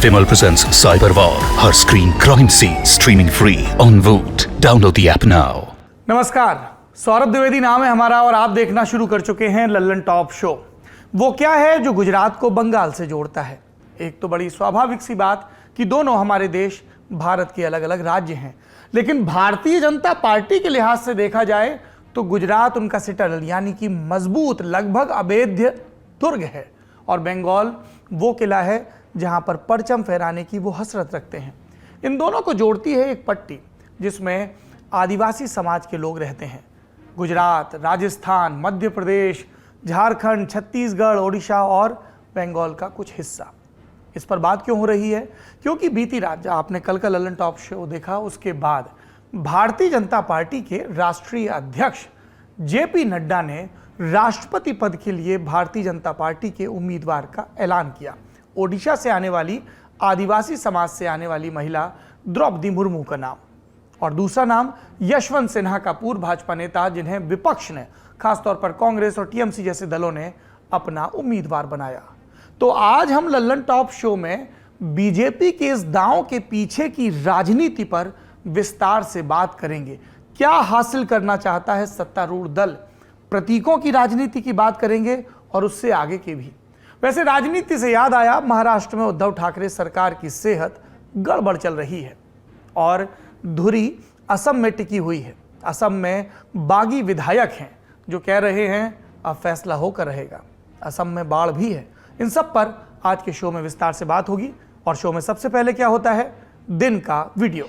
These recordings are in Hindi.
Vimal presents Cyber War, her screen crime scene streaming free on Voot. Download the app now. नमस्कार, सौरभ द्विवेदी नाम है हमारा और आप देखना शुरू कर चुके हैं लल्लन टॉप शो। वो क्या है जो गुजरात को बंगाल से जोड़ता है? एक तो बड़ी स्वाभाविक सी बात कि दोनों हमारे देश भारत के अलग अलग राज्य हैं, लेकिन भारतीय जनता पार्टी के लिहाज से देखा जाए तो गुजरात उनका सिटल यानी कि मजबूत लगभग अभेद्य दुर्ग है और बंगाल वो किला है जहां पर परचम फहराने की वो हसरत रखते हैं। इन दोनों को जोड़ती है एक पट्टी जिसमें आदिवासी समाज के लोग रहते हैं। गुजरात, राजस्थान, मध्य प्रदेश, झारखंड, छत्तीसगढ़, ओडिशा और बंगाल का कुछ हिस्सा। इस पर बात क्यों हो रही है? क्योंकि बीती रात जब आपने कल का लल्लन टॉप शो देखा उसके बाद भारतीय जनता पार्टी के राष्ट्रीय अध्यक्ष जेपी नड्डा ने राष्ट्रपति पद के लिए भारतीय जनता पार्टी के उम्मीदवार का ऐलान किया। ओडिशा से आने वाली आदिवासी समाज से आने वाली महिला द्रौपदी मुर्मू का नाम और दूसरा नाम यशवंत सिन्हा का पूर्व भाजपा नेता, जिन्हें विपक्ष ने खासतौर पर कांग्रेस और टीएमसी जैसे दलों ने अपना उम्मीदवार बनाया। तो आज हम लल्लन टॉप शो में बीजेपी के इस दांव के पीछे की राजनीति पर विस्तार से बात करेंगे। क्या हासिल करना चाहता है सत्तारूढ़ दल? प्रतीकों की राजनीति की बात करेंगे और उससे आगे की भी। वैसे राजनीति से याद आया, महाराष्ट्र में उद्धव ठाकरे सरकार की सेहत गड़बड़ चल रही है और धुरी असम में टिकी हुई है। असम में बागी विधायक हैं जो कह रहे हैं अब फैसला होकर रहेगा। असम में बाढ़ भी है। इन सब पर आज के शो में विस्तार से बात होगी और शो में सबसे पहले क्या होता है, दिन का वीडियो।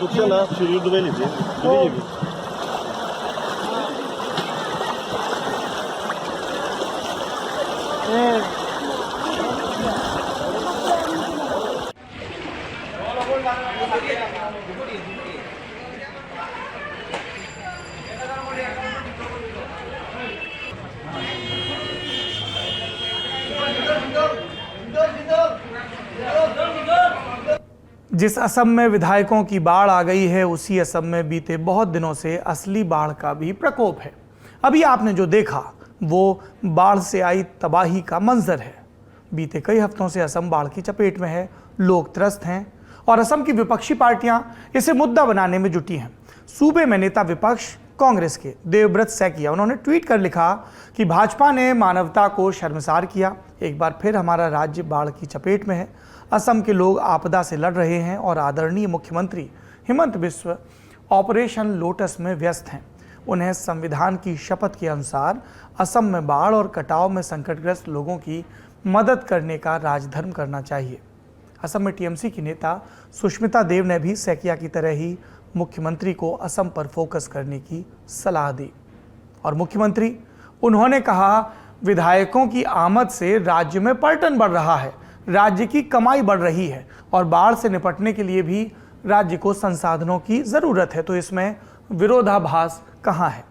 दुखছে না সিঁড়ি ডুবে নিচ্ছে जिस असम में विधायकों की बाढ़ आ गई है, उसी असम में बीते बहुत दिनों से असली बाढ़ का भी प्रकोप है। अभी आपने जो देखा वो बाढ़ से आई तबाही का मंजर है। बीते कई हफ्तों से असम बाढ़ की चपेट में है, लोग त्रस्त हैं और असम की विपक्षी पार्टियां इसे मुद्दा बनाने में जुटी हैं। सूबे में नेता विपक्ष कांग्रेस के देवव्रत सैकिया, उन्होंने ट्वीट कर लिखा कि भाजपा ने मानवता को शर्मसार किया। एक बार फिर हमारा राज्य बाढ़ की चपेट में है। असम के लोग आपदा से लड़ रहे हैं और आदरणीय मुख्यमंत्री हिमंत बिस्व ऑपरेशन लोटस में व्यस्त हैं। उन्हें संविधान की शपथ के अनुसार असम में बाढ़ और कटाव में संकटग्रस्त लोगों की मदद करने का राजधर्म करना चाहिए। असम में टीएमसी की नेता सुष्मिता देव ने भी सैकिया की तरह ही मुख्यमंत्री को असम पर फोकस करने की सलाह दी और मुख्यमंत्री, उन्होंने कहा विधायकों की आमद से राज्य में पर्यटन बढ़ रहा है, राज्य की कमाई बढ़ रही है और बाढ़ से निपटने के लिए भी राज्य को संसाधनों की जरूरत है, तो इसमें विरोधाभास कहां है?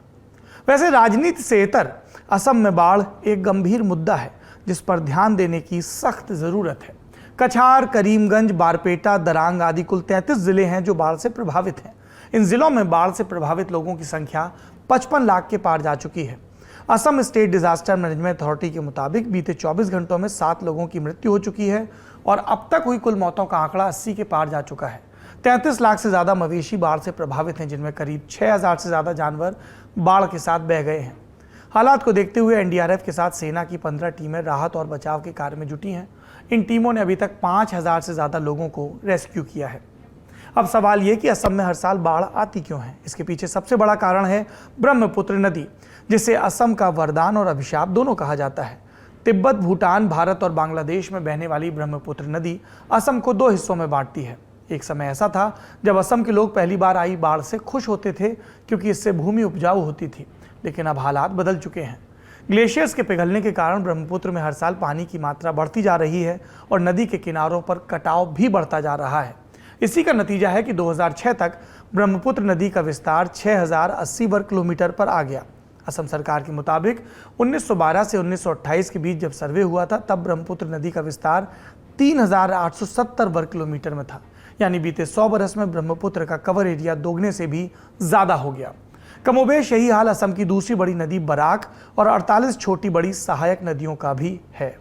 वैसे राजनीति से इतर असम में बाढ़ एक गंभीर मुद्दा है जिस पर ध्यान देने की सख्त जरूरत है। कछार, करीमगंज, बारपेटा, दरांग आदि कुल 33 जिले हैं जो बाढ़ से प्रभावित हैं। इन जिलों में बाढ़ से प्रभावित लोगों की संख्या 55 लाख के पार जा चुकी है। Assam state disaster management authority के मुताबिक बीते 24 घंटों में 7 लोगों की मृत्यु हो चुकी है और अब तक हुई कुल मौतों का आंकड़ा 80 के पार जा चुका है। 33 लाख से ज़्यादा मवेशी बाढ़ से प्रभावित हैं, जिनमें करीब 6000 से ज़्यादा जानवर बाढ़ के साथ बह गए हैं। हालात को देखते हुए एनडीआरएफ के साथ सेना की 15 टीमें राहत और बचाव के कार्य में जुटी हैं। इन टीमों ने अभी तक 5000 से ज़्यादा लोगों को रेस्क्यू किया है। अब सवाल ये कि असम में हर साल बाढ़ आती क्यों है? इसके पीछे सबसे बड़ा कारण है ब्रह्मपुत्र नदी, जिसे असम का वरदान और अभिशाप दोनों कहा जाता है। तिब्बत, भूटान, भारत और बांग्लादेश में बहने वाली ब्रह्मपुत्र नदी असम को 2 हिस्सों में बांटती है। एक समय ऐसा था जब असम के लोग पहली बार आई बाढ़ से खुश होते थे क्योंकि इससे भूमि उपजाऊ होती थी, लेकिन अब हालात बदल चुके हैं। ग्लेशियर्स के पिघलने के कारण ब्रह्मपुत्र में हर साल पानी की मात्रा बढ़ती जा रही है और नदी के किनारों पर कटाव भी बढ़ता जा रहा है। इसी का नतीजा है कि 2006 तक ब्रह्मपुत्र नदी का विस्तार 6080 वर्ग किलोमीटर पर आ गया। असम सरकार के मुताबिक 1912 से 1928 के बीच जब सर्वे हुआ था तब ब्रह्मपुत्र नदी का विस्तार 3870 वर्ग किलोमीटर में था, यानी बीते 100 बरस में ब्रह्मपुत्र का कवर एरिया दोगुने से भी ज्यादा हो गया। कमोबेश यही हाल असम की दूसरी बड़ी नदी बराक और 48 छोटी बड़ी सहायक नदियों का भी है।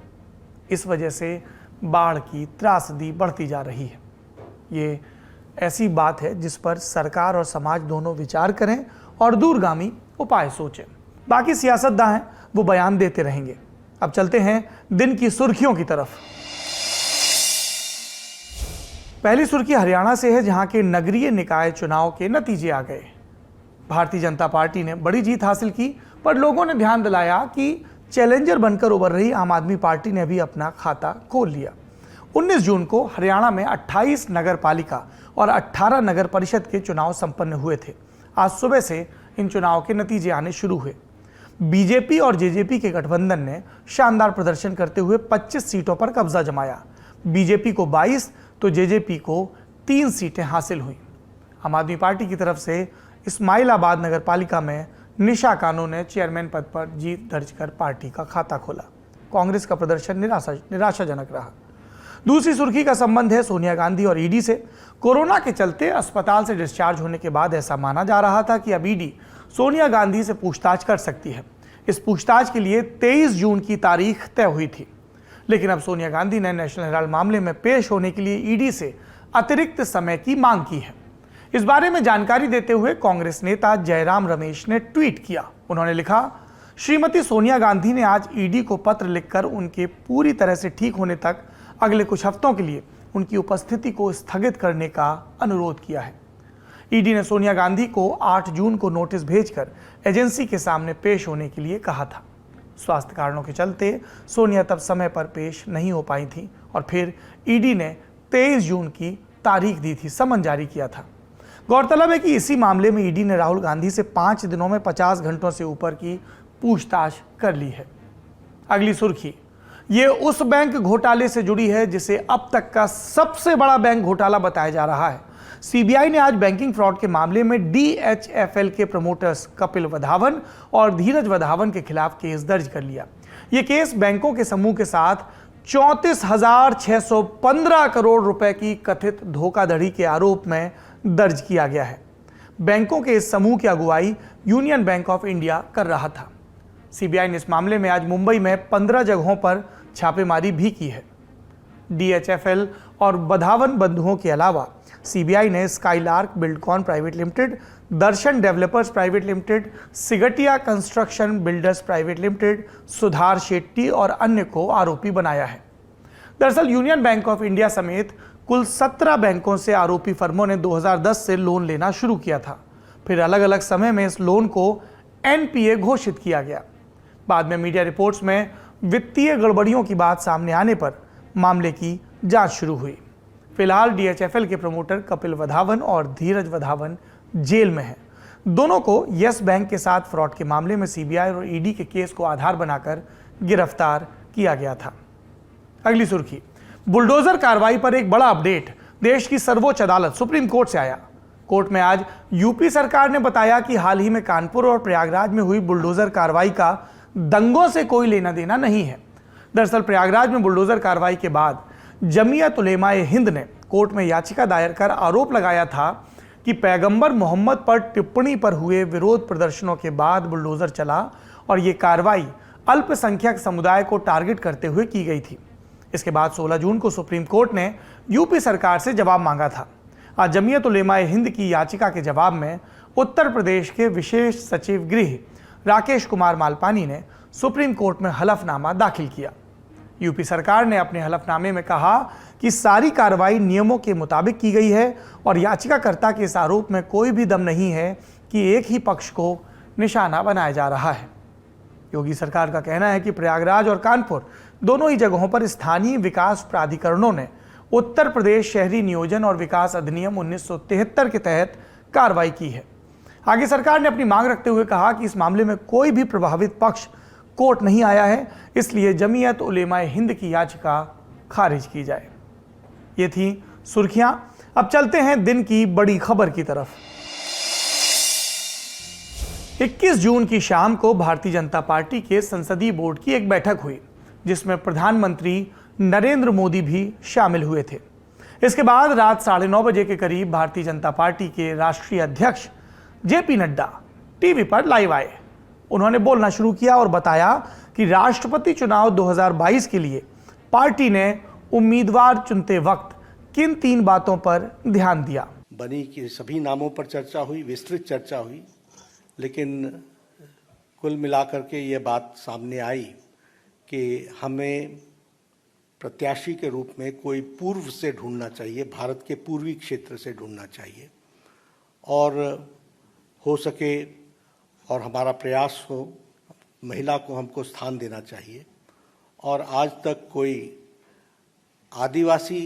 इस वजह से बाढ़ की त्रासदी बढ़ती जा रही है। ये ऐसी बात है जिस पर सरकार और समाज दोनों विचार करें और दूरगामी उपाय सोचें। बाकी सियासतदां हैं वो बयान देते रहेंगे। अब चलते हैं दिन की सुर्खियों की तरफ। पहली सुर्खी हरियाणा से है, जहां के नगरीय निकाय चुनाव के नतीजे आ गए। भारतीय जनता पार्टी ने बड़ी जीत हासिल की, पर लोगों ने ध्यान दिलाया कि चैलेंजर बनकर उभर रही आम आदमी पार्टी ने भी अपना खाता खोल लिया। 19 जून को हरियाणा में 28 नगर पालिका और 18 नगर परिषद के चुनाव संपन्न हुए थे। आज सुबह से इन चुनाव के नतीजे आने शुरू हुए। बीजेपी और जेजेपी के गठबंधन ने शानदार प्रदर्शन करते हुए 25 सीटों पर कब्जा जमाया। बीजेपी को 22 तो जेजेपी को 3 सीटें हासिल हुई। आम आदमी पार्टी की तरफ से इस्माइलाबाद नगर पालिका में निशा कानू ने चेयरमैन पद पर जीत दर्ज कर पार्टी का खाता खोला। कांग्रेस का प्रदर्शन निराशाजनक रहा। दूसरी सुर्खी का संबंध है सोनिया गांधी और ईडी से। कोरोना के चलते अस्पताल से डिस्चार्ज होने के बाद ऐसा माना जा रहा था कि अब ईडी सोनिया गांधी से पूछताछ कर सकती है। इस पूछताछ के लिए 23 जून की तारीख तय हुई थी, लेकिन अब सोनिया गांधी ने नेशनल हेराल्ड मामले में पेश होने के लिए ईडी से अतिरिक्त समय की मांग की है। इस बारे में जानकारी देते हुए कांग्रेस नेता जयराम रमेश ने ट्वीट किया। उन्होंने लिखा, श्रीमती सोनिया गांधी ने आज ईडी को पत्र लिखकर उनके पूरी तरह से ठीक होने तक अगले कुछ हफ्तों के लिए उनकी उपस्थिति को स्थगित करने का अनुरोध किया है। ईडी ने सोनिया गांधी को 8 जून को नोटिस भेजकर एजेंसी के सामने पेश होने के लिए कहा था। स्वास्थ्य कारणों के चलते सोनिया तब समय पर पेश नहीं हो पाई थी और फिर ईडी ने 23 जून की तारीख दी थी, समन जारी किया था। गौरतलब है कि इसी मामले में ईडी ने राहुल गांधी से 5 दिनों में 50 घंटों से ऊपर की पूछताछ कर ली है। अगली सुर्खी ये उस बैंक घोटाले से जुड़ी है जिसे अब तक का सबसे बड़ा बैंक घोटाला बताया जा रहा है। सीबीआई ने आज बैंकिंग फ्रॉड के मामले में डीएचएफएल के प्रमोटर्स कपिल वधावन और धीरज वधावन के खिलाफ केस दर्ज कर लिया। यह केस बैंकों के समूह के साथ 34,615 करोड़ रुपए की कथित धोखाधड़ी के आरोप में दर्ज किया गया है। बैंकों के इस समूह की अगुवाई यूनियन बैंक ऑफ इंडिया कर रहा था। सीबीआई ने इस मामले में आज मुंबई में 15 जगहों पर छापेमारी भी की है। डीएचएफएल और वधावन बंधुओं के अलावा सीबीआई ने Skylark Buildcon private limited, Darshan developers private limited, Sigtia construction builders private limited, Sudhar Shetty और अन्य को आरोपी बनाया है। दरअसल यूनियन बैंक ऑफ इंडिया समेत कुल 17 बैंकों से आरोपी फर्मों ने 2010 से लोन लेना शुरू किया था। फिर अलग अलग समय में इस लोन को एनपीए घोषित किया गया। बाद में मीडिया रिपोर्ट्स में वित्तीय गड़बड़ियों की बात सामने आने पर मामले की जांच शुरू हुई। फिलहाल डीएचएफएल के प्रमोटर कपिल वधावन और धीरज वधावन जेल में हैं। दोनों को यस बैंक के साथ फ्रॉड के मामले में सीबीआई और ईडी के केस को आधार बनाकर गिरफ्तार किया गया था। अगली सुर्खी बुलडोजर कार्रवाई पर एक बड़ा अपडेट देश की सर्वोच्च अदालत सुप्रीम कोर्ट से आया। कोर्ट में आज यूपी सरकार ने बताया कि हाल ही में कानपुर और प्रयागराज में हुई बुलडोजर कार्रवाई का दंगों से कोई लेना देना नहीं है। दरअसल प्रयागराज में बुलडोजर कार्रवाई के बाद जमीयत उलेमाए हिंद ने कोर्ट में याचिका दायर कर आरोप लगाया था कि पैगंबर मोहम्मद पर टिप्पणी पर हुए विरोध प्रदर्शनों के बाद बुलडोजर चला और ये कार्रवाई अल्पसंख्यक समुदाय को टारगेट करते हुए की गई थी। इसके बाद 16 जून को सुप्रीम कोर्ट ने यूपी सरकार से जवाब मांगा था। आज जमीयत उलेमाए हिंद की याचिका के जवाब में उत्तर प्रदेश के विशेष सचिव गृह राकेश कुमार मालपानी ने सुप्रीम कोर्ट में हलफनामा दाखिल किया। यूपी सरकार ने अपने हलफनामे में कहा कि सारी कार्रवाई नियमों के मुताबिक की गई है और याचिकाकर्ता के इस आरोप में कोई भी दम नहीं है कि एक ही पक्ष को निशाना बनाया जा रहा है। योगी सरकार का कहना है कि प्रयागराज और कानपुर दोनों ही जगहों पर स्थानीय विकास प्राधिकरणों ने उत्तर प्रदेश शहरी नियोजन और विकास अधिनियम 1973 के तहत कार्रवाई की है। आगे सरकार ने अपनी मांग रखते हुए कहा कि इस मामले में कोई भी प्रभावित पक्ष कोर्ट नहीं आया है, इसलिए जमीयत उलेमाए हिंद की याचिका खारिज की जाए। ये थी सुर्खियां। अब चलते हैं दिन की बड़ी खबर की तरफ। 21 जून की शाम को भारतीय जनता पार्टी के संसदीय बोर्ड की एक बैठक हुई, जिसमें प्रधानमंत्री नरेंद्र मोदी भी शामिल हुए थे। इसके बाद रात 9:30 बजे के करीब भारतीय जनता पार्टी के राष्ट्रीय अध्यक्ष जेपी नड्डा टीवी पर लाइव आए। उन्होंने बोलना शुरू किया और बताया कि राष्ट्रपति चुनाव 2022 के लिए पार्टी ने उम्मीदवार चुनते वक्त किन 3 बातों पर ध्यान दिया। बनी कि सभी नामों पर चर्चा हुई, विस्तृत चर्चा हुई, लेकिन कुल मिलाकर के ये बात सामने आई कि हमें प्रत्याशी के रूप में कोई पूर्व से ढूंढना चाहिए, भारत के पूर्वी क्षेत्र से ढूंढना चाहिए, और हो सके और हमारा प्रयास हो महिला को हमको स्थान देना चाहिए। और आज तक कोई आदिवासी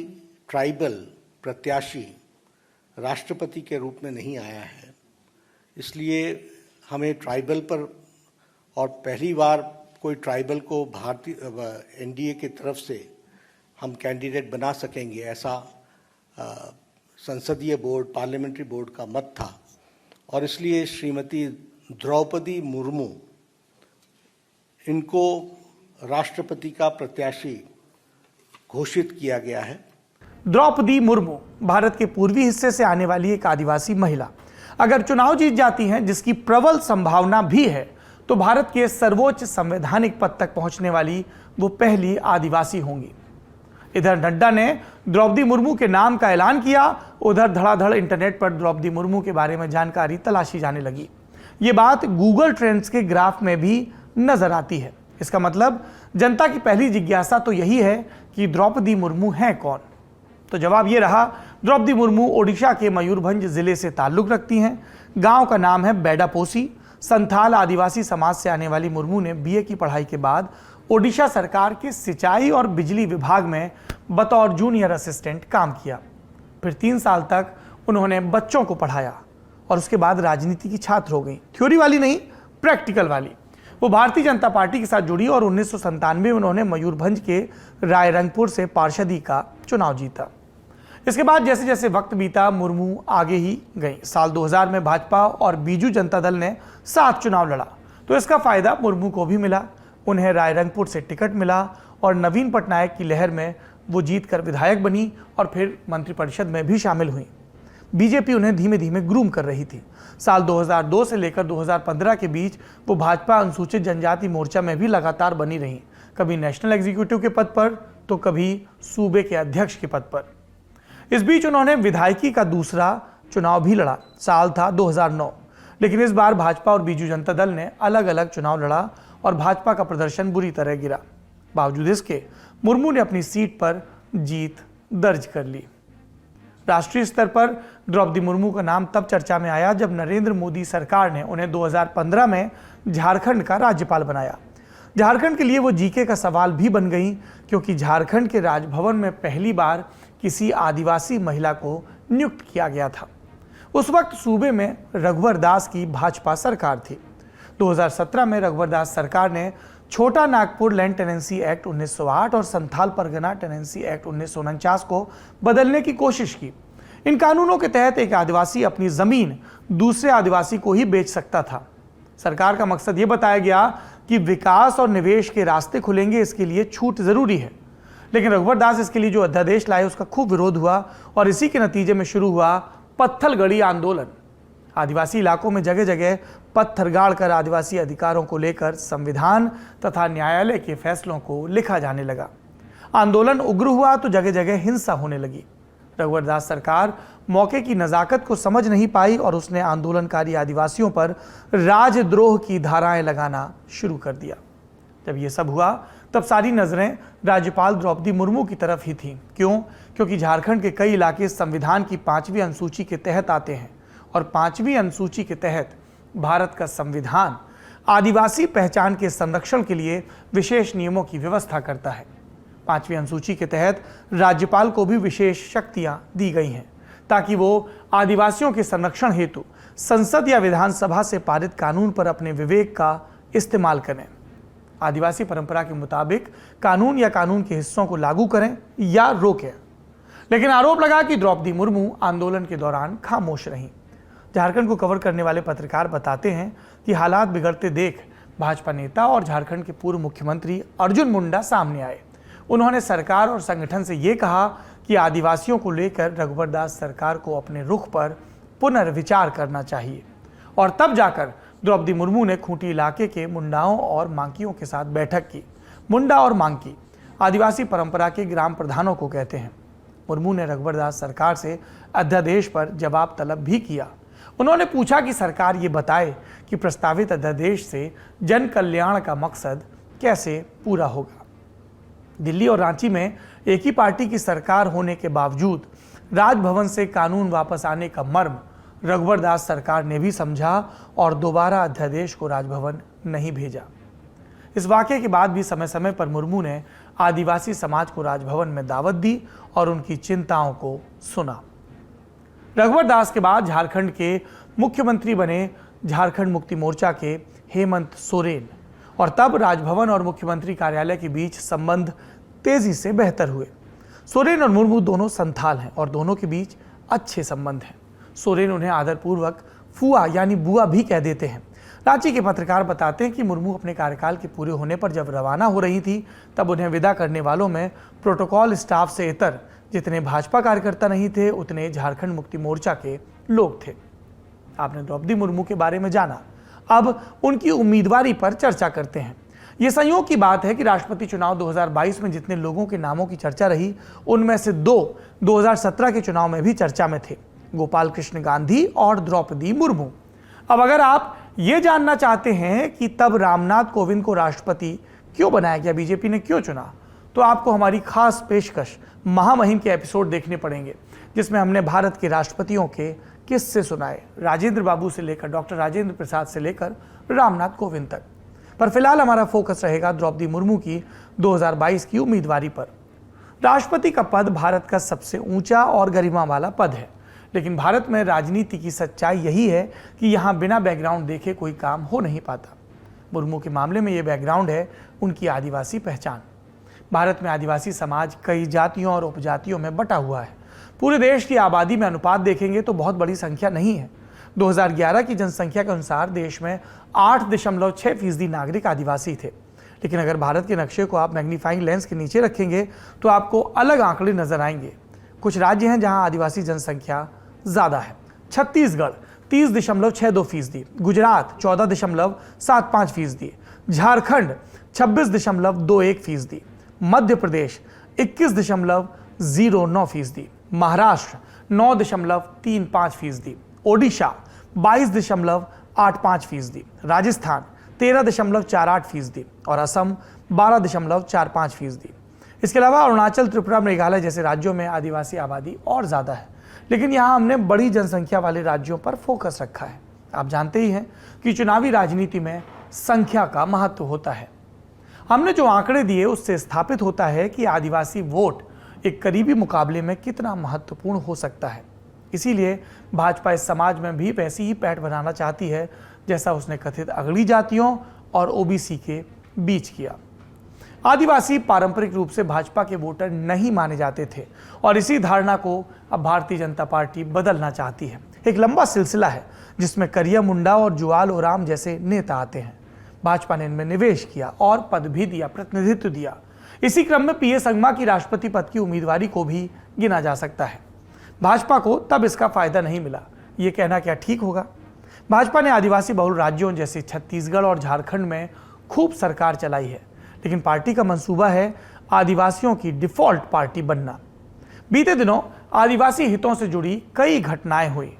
ट्राइबल प्रत्याशी राष्ट्रपति के रूप में नहीं आया है, इसलिए हमें ट्राइबल पर, और पहली बार कोई ट्राइबल को भारतीय एनडीए की तरफ से हम कैंडिडेट बना सकेंगे, ऐसा संसदीय बोर्ड, पार्लियामेंट्री बोर्ड का मत था। और इसलिए श्रीमती द्रौपदी मुर्मू, इनको राष्ट्रपति का प्रत्याशी घोषित किया गया है। द्रौपदी मुर्मू भारत के पूर्वी हिस्से से आने वाली एक आदिवासी महिला अगर चुनाव जीत जाती हैं, जिसकी प्रबल संभावना भी है, तो भारत के सर्वोच्च संवैधानिक पद तक पहुंचने वाली वो पहली आदिवासी होंगी। इधर नड्डा ने द्रौपदी मुर्मू के नाम का ऐलान किया, उधर धड़ाधड़ इंटरनेट पर द्रौपदी मुर्मू के बारे में जानकारी तलाशी जाने लगी। ये बात गूगल ट्रेंड्स के ग्राफ में भी नजर आती है। इसका मतलब जनता की पहली जिज्ञासा तो यही है कि द्रौपदी मुर्मू हैं कौन। तो जवाब ये रहा, द्रौपदी मुर्मू ओडिशा के मयूरभंज जिले से ताल्लुक रखती हैं। गांव का नाम है बेडापोसी। संथाल आदिवासी समाज से आने वाली मुर्मू ने बीए की पढ़ाई के बाद ओडिशा सरकार के सिंचाई और बिजली विभाग में बतौर जूनियर असिस्टेंट काम किया। फिर 3 साल तक उन्होंने बच्चों को पढ़ाया और उसके बाद राजनीति की छात्र हो गई, थ्योरी वाली नहीं, प्रैक्टिकल वाली। वो भारतीय जनता पार्टी के साथ जुड़ी और 1997 में उन्होंने मयूरभंज के रायरंगपुर से पार्षदी का चुनाव जीता। इसके बाद जैसे जैसे वक्त बीता, मुर्मू आगे ही गई। साल 2000 में भाजपा और बीजू जनता दल ने साथ चुनाव लड़ा, तो इसका फायदा मुर्मू को भी मिला। उन्हें रायरंगपुर से टिकट मिला और नवीन पटनायक की लहर में वो जीतकर विधायक बनी और फिर मंत्रिपरिषद में भी शामिल हुई। बीजेपी उन्हें धीमे धीमे ग्रूम कर रही थी। साल 2002 से लेकर 2015 के बीच वो भाजपा अनुसूचित जनजाति मोर्चा में भी लगातार बनी रहीं, कभी नेशनल एग्जीक्यूटिव के पद पर तो कभी सूबे के अध्यक्ष के पद पर। इस बीच उन्होंने विधायकी का दूसरा चुनाव भी लड़ा। साल था 2009, लेकिन इस बार भाजपा और बीजू जनता दल ने अलग अलग चुनाव लड़ा और भाजपा का प्रदर्शन बुरी तरह गिरा। बावजूद इसके मुर्मू ने अपनी सीट पर जीत दर्ज कर ली। राष्ट्रीय स्तर पर द्रौपदी मुर्मू का नाम तब चर्चा में आया जब नरेंद्र मोदी सरकार ने उन्हें 2015 में झारखंड का राज्यपाल बनाया। झारखंड के लिए वो जीके का सवाल भी बन गई, क्योंकि झारखंड के राजभवन में पहली बार किसी आदिवासी महिला को नियुक्त किया गया था। उस वक्त सूबे में रघुवर दास की भाजपा सरकार थी। 2017 में रघुवर दास सरकार ने छोटा नागपुर लैंड टेनेंसी एक्ट 1908 और संथाल परगना टेनेंसी एक्ट 1949 को बदलने की कोशिश की। इन कानूनों के तहत एक आदिवासी अपनी जमीन दूसरे आदिवासी को ही बेच सकता था। सरकार का मकसद ये बताया गया कि विकास और निवेश के रास्ते खुलेंगे, इसके लिए छूट जरूरी है। लेकिन रघुवर दास इसके लिए जो अध्यादेश लाए उसका खूब विरोध हुआ और इसी के नतीजे में शुरू हुआ पत्थलगड़ी आंदोलन। आदिवासी इलाकों में जगह जगह पत्थर गाड़कर आदिवासी अधिकारों को लेकर संविधान तथा न्यायालय के फैसलों को लिखा जाने लगा। आंदोलन उग्र हुआ तो जगह जगह हिंसा होने लगी। रघुवर दास सरकार मौके की नजाकत को समझ नहीं पाई और उसने आंदोलनकारी आदिवासियों पर राजद्रोह की धाराएं लगाना शुरू कर दिया। जब ये सब हुआ तब सारी नजरें राज्यपाल द्रौपदी मुर्मू की तरफ ही थीं। क्यों? क्योंकि झारखंड के कई इलाके संविधान की 5वीं अनुसूची के तहत आते हैं और 5वीं अनुसूची के तहत भारत का संविधान आदिवासी पहचान के संरक्षण के लिए विशेष नियमों की व्यवस्था करता है। 5वीं अनुसूची के तहत राज्यपाल को भी विशेष शक्तियां दी गई हैं ताकि वो आदिवासियों के संरक्षण हेतु संसद या विधानसभा से पारित कानून पर अपने विवेक का इस्तेमाल करें। आदिवासी परंपरा के मुताबिक कानून या कानून के हिस्सों को लागू करें या रोकें। लेकिन आरोप लगा कि द्रौपदी मुर्मू आंदोलन के दौरान खामोश रहीं। झारखंड को कवर करने वाले पत्रकार बताते हैं कि हालात बिगड़ते देख भाजपा नेता और झारखंड के पूर्व मुख्यमंत्री अर्जुन मुंडा सामने आए। उन्होंने सरकार और संगठन से ये कहा कि आदिवासियों को लेकर रघुवर दास सरकार को अपने रुख पर पुनर्विचार करना चाहिए और तब जाकर द्रौपदी मुर्मू ने खूंटी इलाके के मुंडाओं और मांकियों के साथ बैठक की। मुंडा और मांकी आदिवासी परंपरा के ग्राम प्रधानों को कहते हैं। मुर्मू ने रघुवर दास सरकार से अध्यादेश पर जवाब तलब भी किया। उन्होंने पूछा कि सरकार ये बताए कि प्रस्तावित अध्यादेश से जन कल्याण का मकसद कैसे पूरा होगा। दिल्ली और रांची में एक ही पार्टी की सरकार होने के बावजूद राजभवन से कानून वापस आने का मर्म रघुवर दास सरकार ने भी समझा और दोबारा अध्यादेश को राजभवन नहीं भेजा। इस वाक़ये के बाद भी समय समय पर मुर्मू ने आदिवासी समाज को राजभवन में दावत दी और उनकी चिंताओं को सुना। रघुवर दास के बाद झारखंड के मुख्यमंत्री बने झारखंड मुक्ति मोर्चा के हेमंत सोरेन और तब राजभवन और मुख्यमंत्री कार्यालय के बीच संबंध तेजी से बेहतर हुए। सोरेन और मुर्मू दोनों संथाल हैं और दोनों के बीच अच्छे संबंध हैं। सोरेन उन्हें आदरपूर्वक फुआ यानी बुआ भी कह देते हैं। रांची के पत्रकार बताते हैं कि मुर्मू अपने कार्यकाल के पूरे होने पर जब रवाना हो रही थी तब उन्हें विदा करने वालों में प्रोटोकॉल स्टाफ से इतर जितने भाजपा कार्यकर्ता नहीं थे उतने झारखंड मुक्ति मोर्चा के लोग थे। आपने द्रौपदी मुर्मू के बारे में जाना, अब उनकी उम्मीदवारी पर चर्चा करते हैं। ये संयोग की बात है कि राष्ट्रपति चुनाव 2022 में जितने लोगों के नामों की चर्चा रही उनमें से 2017 के चुनाव में भी चर्चा में थे, गोपाल कृष्ण गांधी और द्रौपदी मुर्मू। अब अगर आप ये जानना चाहते हैं कि तब रामनाथ कोविंद को राष्ट्रपति क्यों बनाया गया, बीजेपी ने क्यों चुना, तो आपको हमारी खास पेशकश महामहिम के एपिसोड देखने पड़ेंगे जिसमें हमने भारत के राष्ट्रपतियों के किस्से सुनाए, राजेंद्र बाबू से लेकर डॉक्टर राजेंद्र प्रसाद से लेकर रामनाथ कोविंद तक। पर फिलहाल हमारा फोकस रहेगा द्रौपदी मुर्मू की 2022 की उम्मीदवारी पर। राष्ट्रपति का पद भारत का सबसे ऊंचा और गरिमा वाला पद है, लेकिन भारत में राजनीति की सच्चाई यही है कि यहाँ बिना बैकग्राउंड देखे कोई काम हो नहीं पाता। मुर्मू के मामले में ये बैकग्राउंड है उनकी आदिवासी पहचान। भारत में आदिवासी समाज कई जातियों और उपजातियों में बटा हुआ है। पूरे देश की आबादी में अनुपात देखेंगे तो बहुत बड़ी संख्या नहीं है। 2011 की जनसंख्या के अनुसार देश में 8.6% नागरिक आदिवासी थे, लेकिन अगर भारत के नक्शे को आप मैग्नीफाइंग लेंस के नीचे रखेंगे तो आपको अलग आंकड़े नजर आएंगे। कुछ राज्य हैं जहां आदिवासी जनसंख्या ज़्यादा है। छत्तीसगढ़ 30.62%, गुजरात 14.75%, झारखंड 26.21%, मध्य प्रदेश 21.09%, महाराष्ट्र 9.35%, ओडिशा 22.85%, राजस्थान 13.48% और असम 12.45%। इसके अलावा अरुणाचल, त्रिपुरा, मेघालय जैसे राज्यों में आदिवासी आबादी और ज़्यादा है, लेकिन यहाँ हमने बड़ी जनसंख्या वाले राज्यों पर फोकस रखा है। आप जानते ही हैं कि चुनावी राजनीति में संख्या का महत्व होता है। हमने जो आंकड़े दिए उससे स्थापित होता है कि आदिवासी वोट एक करीबी मुकाबले में कितना महत्वपूर्ण हो सकता है। इसीलिए भाजपा इस समाज में भी वैसी ही पैठ बनाना चाहती है जैसा उसने कथित अगड़ी जातियों और ओबीसी के बीच किया। आदिवासी पारंपरिक रूप से भाजपा के वोटर नहीं माने जाते थे और इसी धारणा को अब भारतीय जनता पार्टी बदलना चाहती है। एक लंबा सिलसिला है जिसमें करिया मुंडा और जुआल ओराम जैसे नेता आते हैं। भाजपा ने इनमें निवेश किया और पद भी दिया, प्रतिनिधित्व दिया। इसी क्रम में पीए संगमा की राष्ट्रपति पद की उम्मीदवारी को भी गिना जा सकता है। भाजपा को तब इसका फायदा नहीं मिला, ये कहना क्या ठीक होगा? भाजपा ने आदिवासी बहुल राज्यों जैसे छत्तीसगढ़ और झारखंड में खूब सरकार चलाई है, लेकिन पार्टी का मंसूबा है आदिवासियों की डिफॉल्ट पार्टी बनना। बीते दिनों आदिवासी हितों से जुड़ी कई घटनाएं हुई।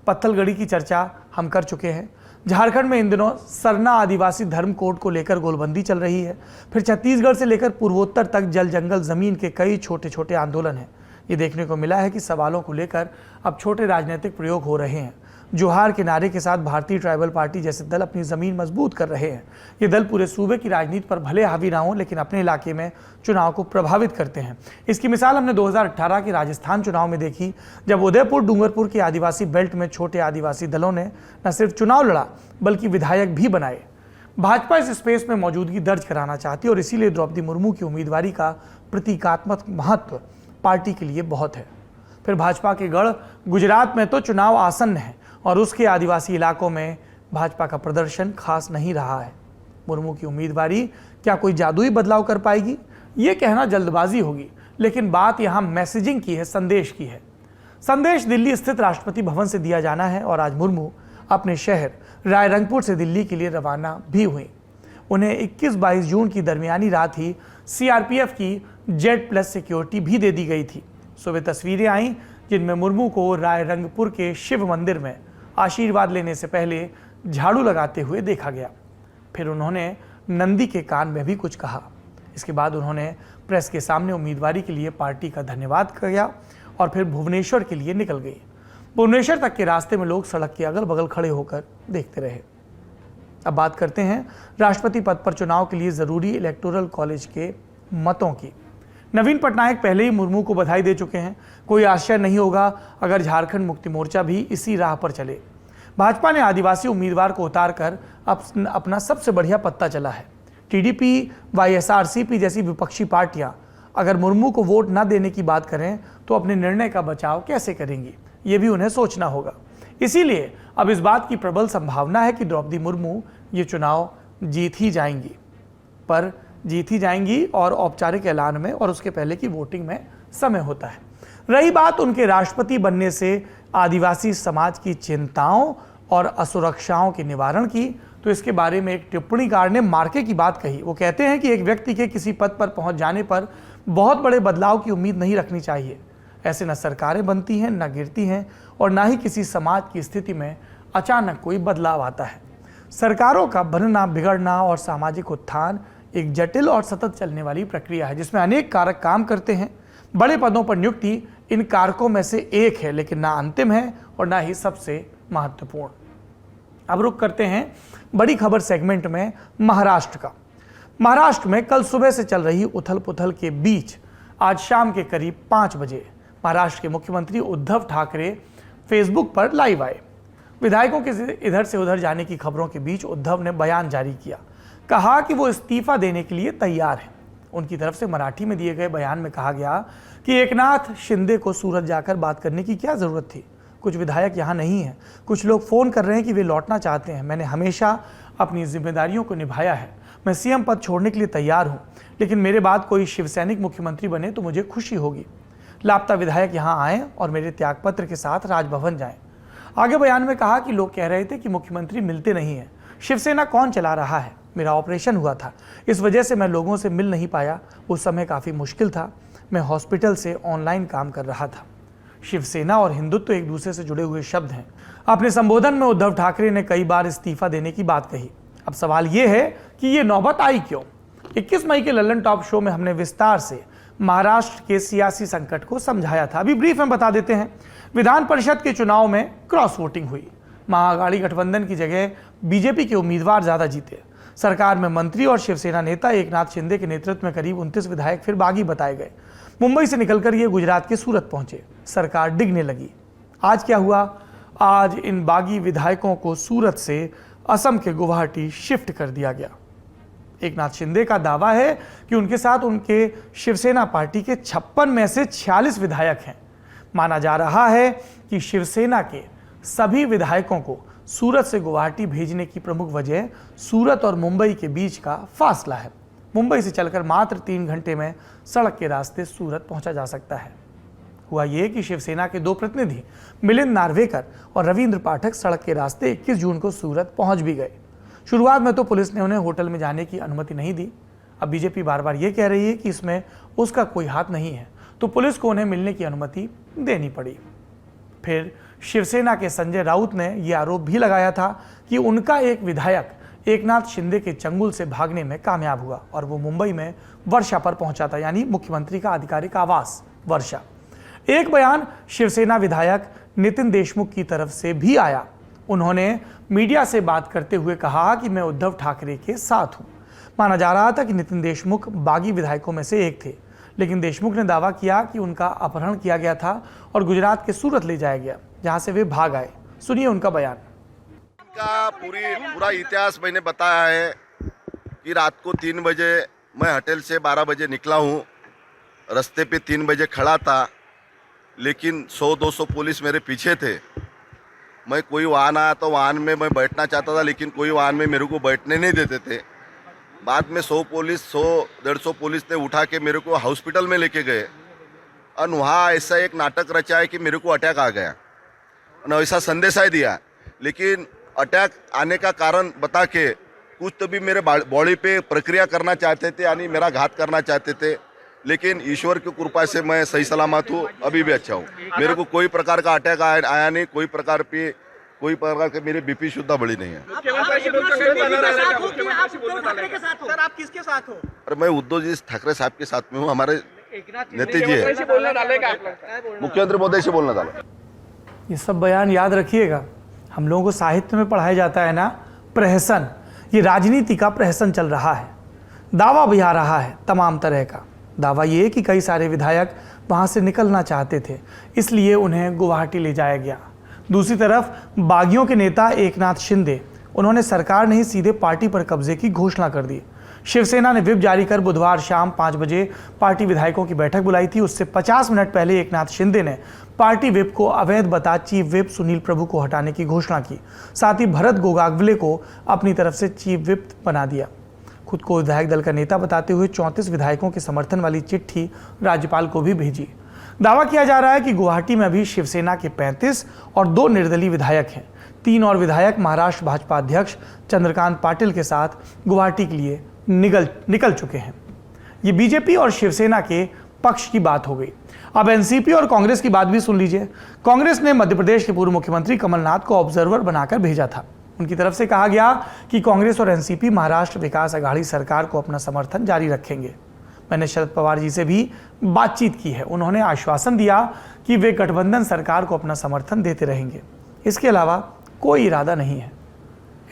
पत्थलगड़ी की चर्चा हम कर चुके हैं। झारखंड में इन दिनों सरना आदिवासी धर्म कोड को लेकर गोलबंदी चल रही है। फिर छत्तीसगढ़ से लेकर पूर्वोत्तर तक जल जंगल जमीन के कई छोटे छोटे आंदोलन हैं। ये देखने को मिला है कि सवालों को लेकर अब छोटे राजनीतिक प्रयोग हो रहे हैं। जोहार के नारे के साथ भारतीय ट्राइबल पार्टी जैसे दल अपनी जमीन मजबूत कर रहे हैं। ये दल पूरे सूबे की राजनीति पर भले हावी ना हो, लेकिन अपने इलाके में चुनाव को प्रभावित करते हैं। इसकी मिसाल हमने 2018 के राजस्थान चुनाव में देखी, जब उदयपुर डूंगरपुर की आदिवासी बेल्ट में छोटे आदिवासी दलों ने न सिर्फ चुनाव लड़ा बल्कि विधायक भी बनाए। भाजपा इस स्पेस में मौजूदगी दर्ज कराना चाहती है और इसीलिए द्रौपदी मुर्मू की उम्मीदवारी का प्रतीकात्मक महत्व पार्टी के लिए बहुत है। फिर भाजपा के गढ़ गुजरात में तो चुनाव आसन्न है और उसके आदिवासी इलाकों में भाजपा का प्रदर्शन खास नहीं रहा है। मुर्मू की उम्मीदवारी क्या कोई जादुई बदलाव कर पाएगी? ये कहना जल्दबाजी होगी, लेकिन बात यहाँ मैसेजिंग की है, संदेश की है। संदेश दिल्ली स्थित राष्ट्रपति भवन से दिया जाना है और आज मुर्मू अपने शहर रायरंगपुर से दिल्ली के लिए रवाना भी हुई। उन्हें 21-22 जून की दरमियानी रात ही सीआरपीएफ की Z+ सिक्योरिटी भी दे दी गई थी। सुबह तस्वीरें आईं जिनमें मुर्मू को रायरंगपुर के शिव मंदिर में आशीर्वाद लेने से पहले झाड़ू लगाते हुए देखा गया। फिर उन्होंने नंदी के कान में भी कुछ कहा। इसके बाद उन्होंने प्रेस के सामने उम्मीदवारी के लिए पार्टी का धन्यवाद किया और फिर भुवनेश्वर के लिए निकल गई। भुवनेश्वर तक के रास्ते में लोग सड़क के अगल बगल खड़े होकर देखते रहे। अब बात करते हैं राष्ट्रपति पद पर चुनाव के लिए जरूरी इलेक्टोरल कॉलेज के मतों की। नवीन पटनायक पहले ही मुर्मू को बधाई दे चुके हैं। कोई आश्चर्य नहीं होगा अगर झारखंड मुक्ति मोर्चा भी इसी राह पर चले। भाजपा ने आदिवासी उम्मीदवार को उतारकर अपना सबसे बढ़िया पत्ता चला है। टीडीपी, वाईएसआरसीपी जैसी विपक्षी पार्टियां अगर मुर्मू को वोट न देने की बात करें तो अपने निर्णय का बचाव कैसे करेंगी, ये भी उन्हें सोचना होगा। इसीलिए अब इस बात की प्रबल संभावना है कि द्रौपदी मुर्मू ये चुनाव जीत ही जाएंगी और औपचारिक ऐलान में और उसके पहले की वोटिंग में समय होता है। रही बात उनके राष्ट्रपति बनने से आदिवासी समाज की चिंताओं और असुरक्षाओं के निवारण की, तो इसके बारे में एक टिप्पणीकार ने मार्के की बात कही। वो कहते हैं कि एक व्यक्ति के किसी पद पर पहुंच जाने पर बहुत बड़े बदलाव की उम्मीद नहीं रखनी चाहिए। ऐसे न सरकारें बनती हैं, न गिरती हैं और ना ही किसी समाज की स्थिति में अचानक कोई बदलाव आता है। सरकारों का बनना, बिगड़ना और सामाजिक उत्थान एक जटिल और सतत चलने वाली प्रक्रिया है जिसमें अनेक कारक काम करते हैं। बड़े पदों पर नियुक्ति इन कारकों में से एक है, लेकिन ना अंतिम है और ना ही सबसे महत्वपूर्ण। अब रुक करते हैं बड़ी खबर सेगमेंट में महाराष्ट्र का। महाराष्ट्र में कल सुबह से चल रही उथल पुथल के बीच आज शाम के करीब 5 बजे महाराष्ट्र के मुख्यमंत्री उद्धव ठाकरे फेसबुक पर लाइव आए। विधायकों के इधर से उधर जाने की खबरों के बीच उद्धव ने बयान जारी किया। कहा कि वो इस्तीफा देने के लिए तैयार हैं। उनकी तरफ से मराठी में दिए गए बयान में कहा गया कि एकनाथ शिंदे को सूरत जाकर बात करने की क्या जरूरत थी। कुछ विधायक यहाँ नहीं हैं। कुछ लोग फोन कर रहे हैं कि वे लौटना चाहते हैं। मैंने हमेशा अपनी जिम्मेदारियों को निभाया है। मैं सीएम पद छोड़ने के लिए तैयार हूँ, लेकिन मेरे बाद कोई शिवसैनिक मुख्यमंत्री बने तो मुझे खुशी होगी। लापता विधायक यहाँ आए और मेरे त्यागपत्र के साथ राजभवन जाएं। आगे बयान में कहा कि लोग कह रहे थे कि मुख्यमंत्री मिलते नहीं हैं। शिवसेना कौन चला रहा है? मेरा ऑपरेशन हुआ था, इस वजह से मैं लोगों से मिल नहीं पाया। उस समय काफ़ी मुश्किल था। मैं हॉस्पिटल से ऑनलाइन काम कर रहा था। शिवसेना और हिंदुत्व एक दूसरे से जुड़े हुए शब्द हैं। अपने संबोधन में उद्धव ठाकरे ने कई बार इस्तीफा देने की बात कही। अब सवाल ये है कि ये नौबत आई क्यों? 21 मई के लल्लन टॉप शो में हमने विस्तार से महाराष्ट्र के सियासी संकट को समझाया था। अभी ब्रीफ में बता देते हैं। विधान परिषद के चुनाव में क्रॉस वोटिंग हुई। महाअघाड़ी गठबंधन की जगह बीजेपी के उम्मीदवार ज्यादा जीते। सरकार में मंत्री और शिवसेना नेता एकनाथ शिंदे के नेतृत्व में करीब 29 विधायक फिर बागी बताए गए। मुंबई से निकलकर ये गुजरात के सूरत पहुंचे। सरकार डिगने लगी। आज क्या हुआ? आज इन बागी विधायकों को सूरत से असम के गुवाहाटी शिफ्ट कर दिया गया। एकनाथ शिंदे का दावा है कि उनके साथ उनके शिवसेना पार्टी के 56 में से 46 विधायक हैं। माना जा रहा है कि शिवसेना के सभी विधायकों को सूरत से गुवाहाटी भेजने की प्रमुख वजह सूरत और मुंबई के बीच का फासला है। मुंबई से चलकर मात्र 3 घंटे में सड़क के रास्ते सूरत पहुंचा जा सकता है। हुआ ये कि शिवसेना के 2 प्रतिनिधि मिलिंद नार्वेकर और रविंद्र पाठक सड़क के रास्ते 21 जून को सूरत पहुंच भी गए। शुरुआत में तो पुलिस ने उन्हें होटल में जाने की अनुमति नहीं दी। अब बीजेपी बार बार ये कह रही है कि इसमें उसका कोई हाथ नहीं है, तो पुलिस को उन्हें मिलने की अनुमति देनी पड़ी। फिर शिवसेना के संजय राउत ने यह आरोप भी लगाया था कि उनका एक विधायक एकनाथ शिंदे के चंगुल से भागने में कामयाब हुआ और वो मुंबई में वर्षा पर पहुंचा था, यानी मुख्यमंत्री का आधिकारिक आवास वर्षा। एक बयान शिवसेना विधायक नितिन देशमुख की तरफ से भी आया। उन्होंने मीडिया से बात करते हुए कहा कि मैं उद्धव ठाकरे के साथ हूं। माना जा रहा था कि नितिन देशमुख बागी विधायकों में से एक थे, लेकिन देशमुख ने दावा किया कि उनका अपहरण किया गया था और गुजरात के सूरत ले जाया गया, जहां से वे भाग आए। सुनिए उनका बयान। का पूरा इतिहास मैंने बताया है। कि रात को 3 बजे मैं होटल से 12 बजे निकला हूँ, रास्ते पे 3 बजे खड़ा था, लेकिन 100-200 पुलिस मेरे पीछे थे। मैं कोई वाहन आया तो वाहन में मैं बैठना चाहता था, लेकिन कोई वाहन में मेरे को बैठने नहीं देते थे। बाद में 100-150 पुलिस ने उठा के मेरे को हॉस्पिटल में लेके गए और वहाँ ऐसा एक नाटक रचा है कि मेरे को अटैक आ गया और ऐसा संदेशा ही दिया। लेकिन अटैक आने का कारण बता के कुछ तो भी मेरे बॉडी पे प्रक्रिया करना चाहते थे, यानी मेरा घात करना चाहते थे, लेकिन ईश्वर की कृपा से मैं सही सलामत हूँ, अभी भी अच्छा हूँ। मेरे को कोई प्रकार का अटैक आया नहीं, कोई प्रकार के मेरे बीपी शुद्धा बढ़ी नहीं है। सर आप किसके साथ हो? अरे मैं उद्धव जी ठाकरे साहब के साथ में हूँ, हमारे नेता जी है, मुख्यमंत्री महोदय से बोलना डाला। ये सब बयान याद रखिएगा, हम लोगों को साहित्य में पढ़ाया जाता है ना, प्रहसन। ये राजनीति का प्रहसन चल रहा है, दावा भी आ रहा है तमाम तरह का। दावा ये कि कई सारे विधायक वहाँ से निकलना चाहते थे, इसलिए उन्हें गुवाहाटी ले जाया गया। दूसरी तरफ बागियों के नेता एकनाथ शिंदे, उन्होंने सरकार नहीं सीधे पार्टी पर कब्जे की घोषणा कर दी। शिवसेना ने व्हिप जारी कर बुधवार शाम 5 बजे पार्टी विधायकों की बैठक बुलाई थी। उससे 50 मिनट पहले एकनाथ शिंदे ने पार्टी व्हिप को अवैध बता चीफ व्हिप सुनील प्रभु को हटाने की घोषणा की। साथ ही भरत गोगावले को अपनी तरफ से चीफ व्हिप बना दिया। खुद को विधायक दल का नेता बताते हुए 34 विधायकों के समर्थन वाली चिट्ठी राज्यपाल को भी भेजी। दावा किया जा रहा है कि गुवाहाटी में अभी शिवसेना के 35 और 2 निर्दलीय विधायक हैं। 3 और विधायक महाराष्ट्र भाजपा अध्यक्ष चंद्रकांत पाटिल के साथ गुवाहाटी के लिए निकल चुके हैं। ये बीजेपी और शिवसेना के पक्ष की बात हो गई। अब एनसीपी और कांग्रेस की बात भी सुन लीजिए। कांग्रेस ने मध्य प्रदेश के पूर्व मुख्यमंत्री कमलनाथ को ऑब्जर्वर बनाकर भेजा था। उनकी तरफ से कहा गया कि कांग्रेस और एनसीपी महाराष्ट्र विकास अघाड़ी सरकार को अपना समर्थन जारी रखेंगे। मैंने शरद पवार जी से भी बातचीत की है, उन्होंने आश्वासन दिया कि वे गठबंधन सरकार को अपना समर्थन देते रहेंगे। इसके अलावा कोई इरादा नहीं है।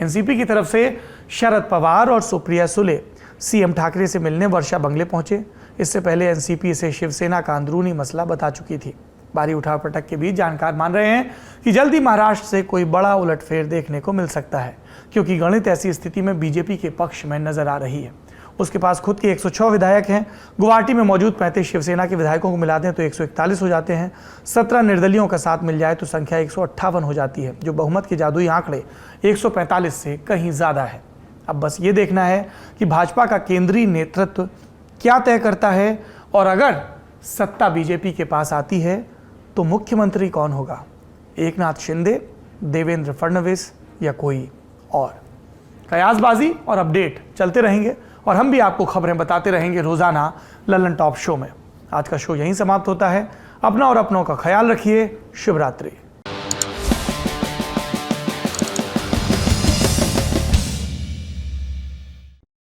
एनसीपी की तरफ से शरद पवार और सुप्रिया सुले सीएम ठाकरे से मिलने वर्षा बंगले पहुंचे। इससे पहले एनसीपी इसे शिवसेना का अंदरूनी मसला बता चुकी थी। भारी उठापटक के बीच जानकार मान रहे हैं कि जल्दी महाराष्ट्र से कोई बड़ा उलटफेर देखने को मिल सकता है, क्योंकि गणित ऐसी स्थिति में बीजेपी के पक्ष में नजर आ रही है। उसके पास खुद के 106 विधायक हैं। गुवाहाटी में मौजूद 35 शिवसेना के विधायकों को मिला दें तो 141 हो जाते हैं। 17 निर्दलियों का साथ मिल जाए तो संख्या 158 हो जाती है, जो बहुमत के जादुई आंकड़े 145 से कहीं ज्यादा है। अब बस ये देखना है कि भाजपा का केंद्रीय नेतृत्व क्या तय करता है, और अगर सत्ता बीजेपी के पास आती है तो मुख्यमंत्री कौन होगा, एकनाथ शिंदे, देवेंद्र फडणवीस या कोई और। कयासबाजी और अपडेट चलते रहेंगे और हम भी आपको खबरें बताते रहेंगे रोजाना लल्लन टॉप शो में। आज का शो यहीं समाप्त होता है। अपना और अपनों का ख्याल रखिए। शुभ रात्रि।